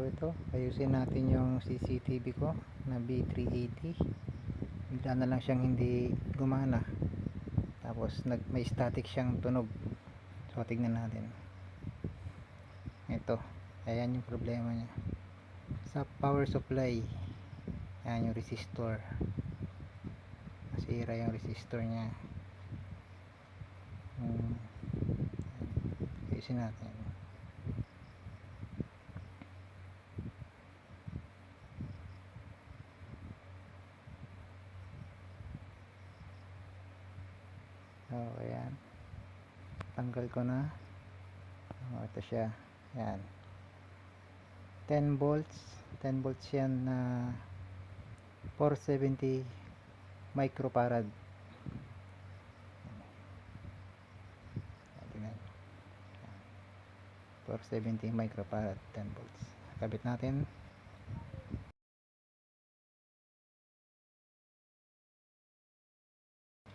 ito, ayusin natin yung CCTV ko na B380. Bigla na lang siyang hindi gumana. Tapos may static siyang tunog. So tignan natin. Ito, ayan yung problema niya. Sa power supply, ayan yung resistor. Nasira yung resistor niya. Ayusin natin. So ayan, tanggal ko na. Ito siya, ayan, 10 volts yan na 470 microfarad. 470 microfarad, 10 volts. Kabit natin.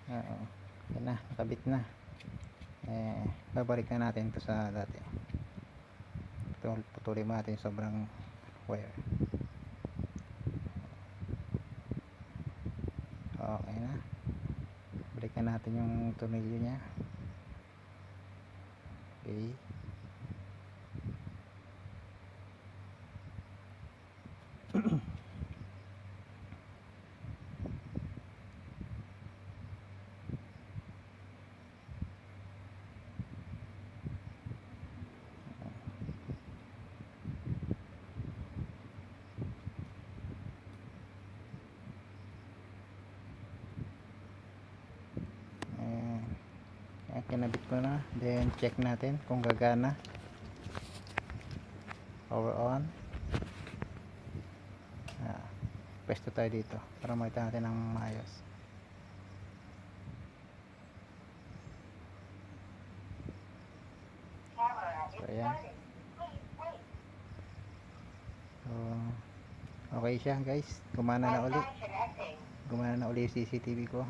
Yan na, nakabit na. Babalik na natin ito sa dati. Ito, putulin natin sobrang wire. Okay na. Balik na natin yung tornilyo nya. Okay. Kinabit ko na, then check natin kung gagana. Power on. Pwesto tayo dito para makita natin ang maayos. So ayan, so okay siya guys, gumana na uli yung CCTV ko.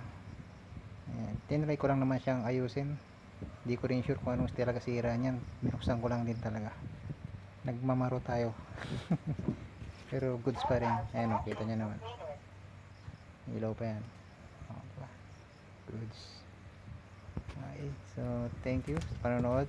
Ayan, tinry ko lang naman siyang ayusin. Hindi ko rin sure kung anong talaga sira niyan. Binuksan ko lang din talaga. Nagmamaro tayo. Pero goods pa rin. Ayan o, kita nyo naman. Ilaw pa yan. Goods. Okay, so thank you sa panonood.